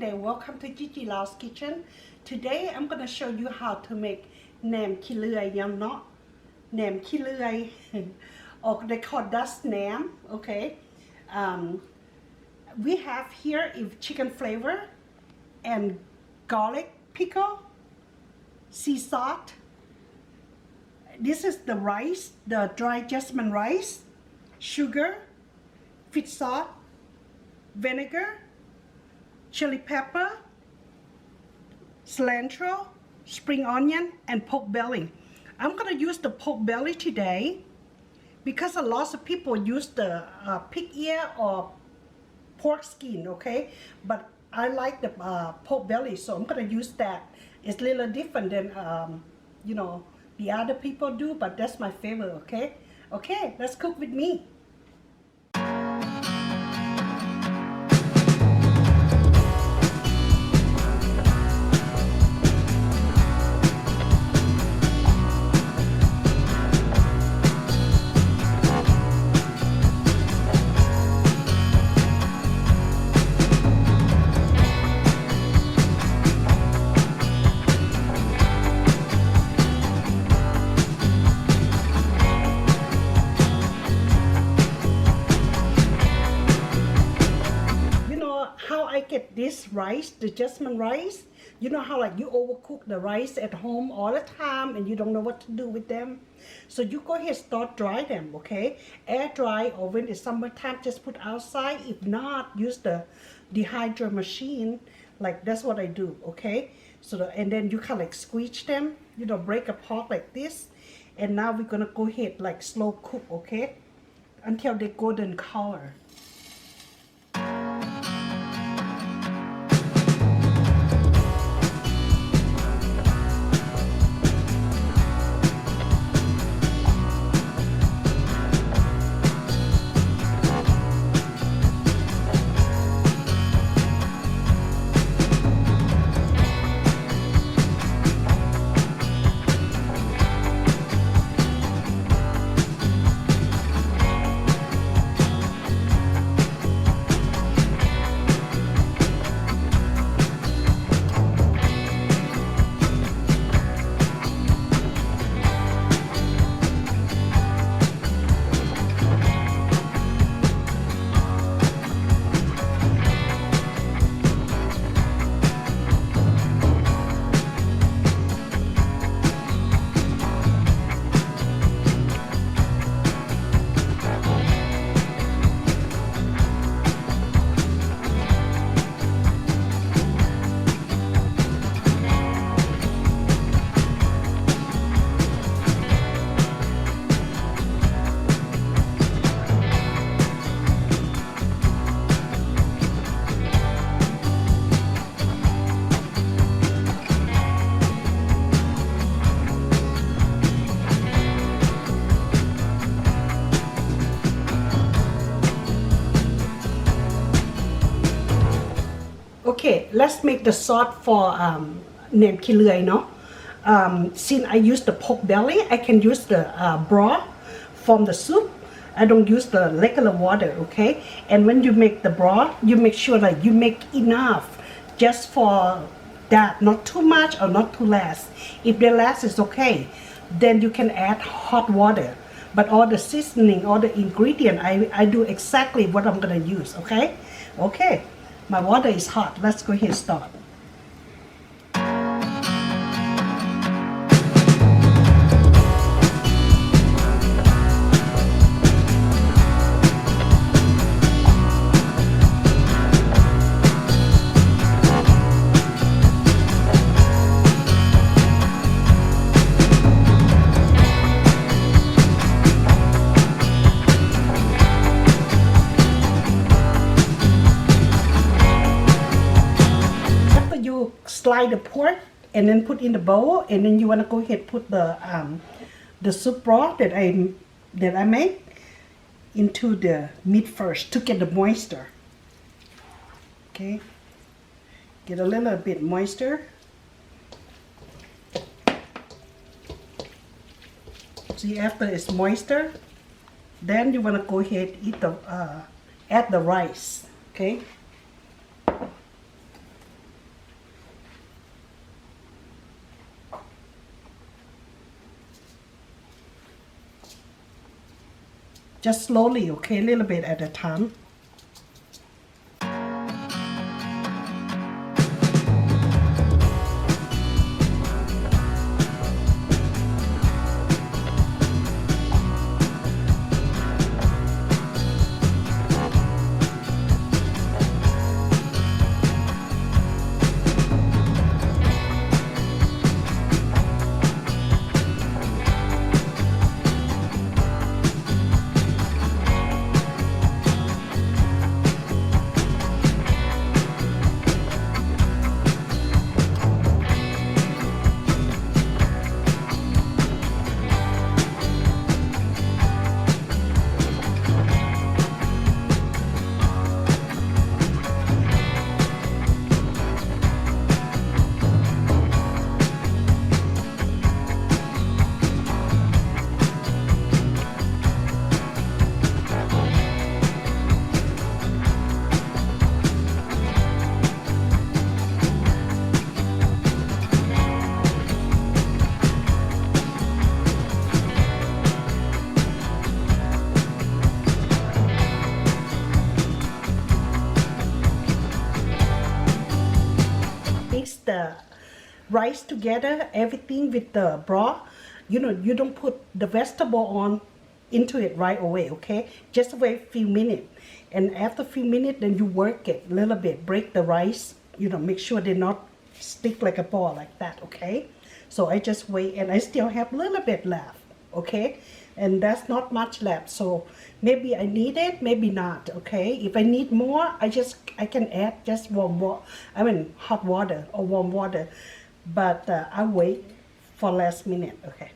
there, welcome to Gigi Lao's Kitchen. Today I'm going to show you how to make Nam Khee Leuay yum not Nam Khee Leuay or they call dust Nam, okay. We have here chicken flavor and garlic pickle, sea salt. This is the rice, the dry jasmine rice, sugar, fish salt, vinegar, chili pepper, cilantro, spring onion, and pork belly. I'm going to use the pork belly today because a lot of people use the pig ear or pork skin, okay? But I like the pork belly, so I'm going to use that. It's a little different than, you know, the other people do, but that's my favorite, okay? Okay, let's cook with me. Get this rice, the jasmine rice. You know how like you overcook the rice at home all the time and you don't know what to do with them. So you go ahead and start dry them, okay? Air dry, or when it's summertime, just put outside. If not, use the dehydrator machine. Like that's what I do, okay? So and then you kind of like squeeze them, you know, break apart like this. And now we're gonna go ahead like slow cook, okay? Until they golden color. Okay, let's make the sauce for Nam Khee Leuay, no? Since I use the pork belly, I can use the broth from the soup. I don't use the regular water, okay? And when you make the broth, you make sure that you make enough just for that, not too much or not too less. If the less is okay, then you can add hot water. But all the seasoning, all the ingredient, I do exactly what I'm gonna use, okay? Okay. My water is hot. Let's go ahead and start. Slide the pork and then put in the bowl, and then you want to go ahead and put the soup broth that I make into the meat first to get the moisture. Okay, get a little bit moisture. See, after it's moisture, then you want to go ahead and add the rice. Okay. just slowly, okay, a little bit at a time. The rice together, everything with the broth. You know, you don't put the vegetable on into it right away, okay? Just wait a few minutes. And after a few minutes, then you work it a little bit. Break the rice, you know, make sure they not stick like a ball like that, okay? So I just wait, and I still have a little bit left, okay? And that's not much left, so maybe I need it, maybe not, okay? If I need more, I can add just hot water or warm water, but I wait for last minute, okay?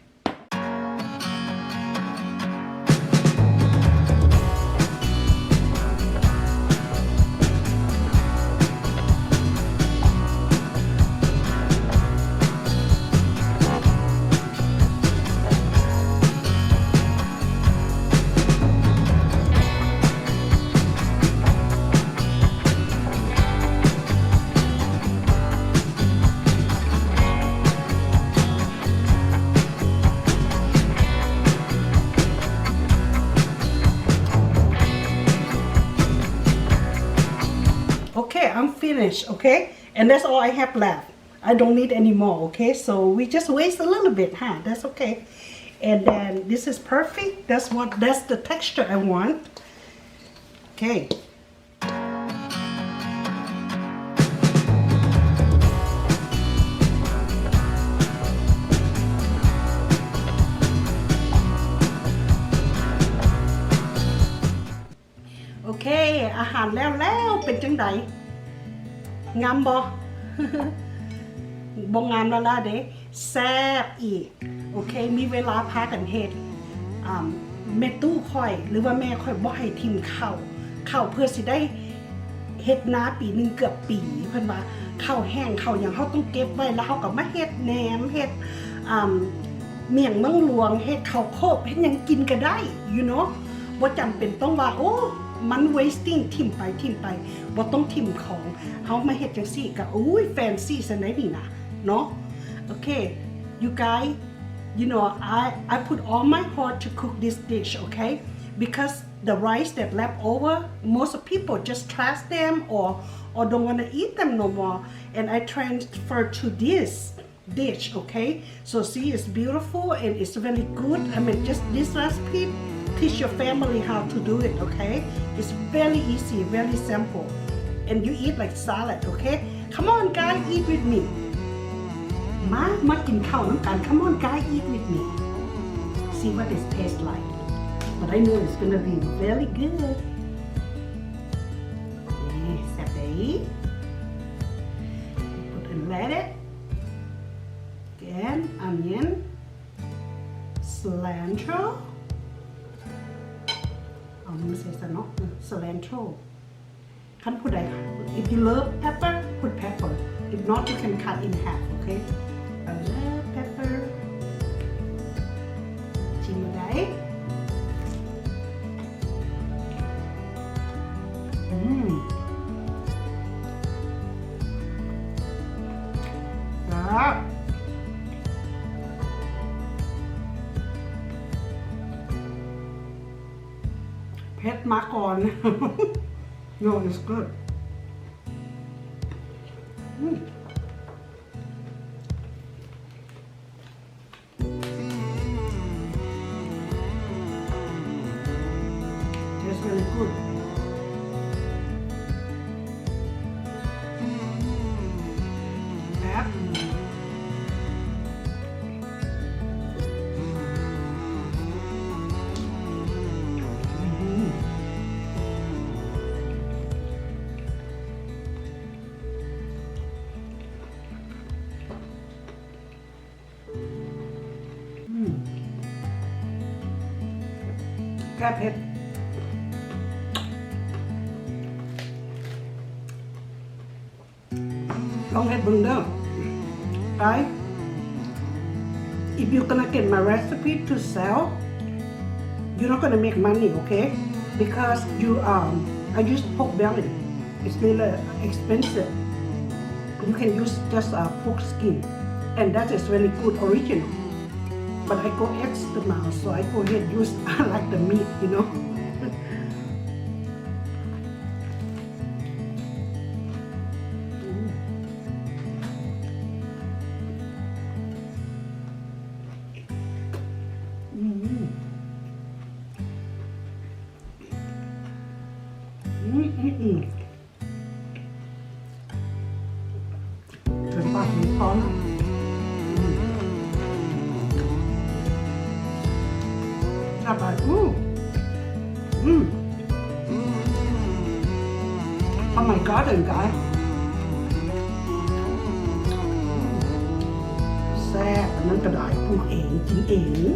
Okay, I'm finished, okay? And that's all I have left. I don't need any more, okay? So we just waste a little bit, huh? That's okay. And then this is perfect. That's the texture I want. Okay. Okay, อาหารแล้วเป็นจังไดงามบ่ บ่งามแล้วล่ะเด้แซ่บอีกโอเคมีเวลาพากันเฮ็ดแม่ตู้ค่อยหรือว่าแม่ค่อยบ่ให้ทิ่มข้าวเพื่อสิได้เฮ็ดนาปีนึงเกือบปีเพิ่นว่าข้าวแห้งข้าวหยังเฮาต้องเก็บไว้แล้วเฮาก็มาเฮ็ดแหนมเฮ็ดเมี่ยงเมืองหลวงเฮ็ดข้าวโคบเฮ็ดหยังกินก็ได้ you know บ่จำเป็นต้องว่าโอ้มัน wasting ทิ่มไปบ่ต้องทิ่มของเฮามาเฮ็ดจังซี่ก็อุ้ยแฟนซีซะไหนนี่นะเนาะโอเค you guys you know I put all my heart to cook this dish okay because the rice that left over most of people just trash them or don't want to eat them no more and I transfer to this dish okay so see it's beautiful and it's very good I mean just this recipe teach your family how to do it okay it's very easy very simple and you eat like salad okay come on guys eat with me มากินข้าวน้ำกัน come on guys eat with me see what it tastes like but I know it's gonna be very good แซ่บดี put in lettuce again onion cilantro I'm gonna say cilantro คันผู้ใด if you love pepper put pepper if not you can cut in half okay I love pepper ชิมมาได้ครับ เผ็ดมาก่อน No, it's good. Tastes really good. Addแก้เผ็ดลองเฮ็ดเบิ่งเด้อ Right? If you're gonna get my recipe to sell, you're not gonna make money, okay? Because I use pork belly. It's really expensive. You can use just pork skin, and that is really good original. But I go extra now, so I go ahead use I like the meat, you know.ถึงปากถึงท้องจับไปOh my god, guys. แซ่บอันนั้นก็ได้ปลูกเองกินเอง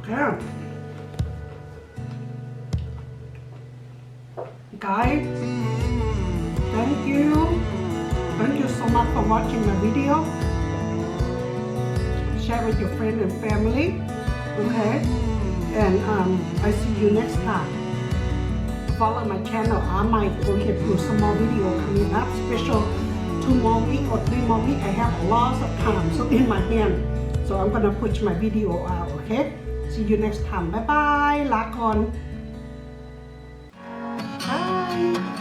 Okay. Guys, thank you. Thank you so much for watching my video. Share with your friends and family. Okay. And I see you next time. Follow my channel. I might go ahead do some more video coming up. Special 2 more weeks or 3 more weeks. I have lots of time so in my hand. So I'm gonna push my video out. Okay.See you next time. Bye bye. ลาก่อน Bye.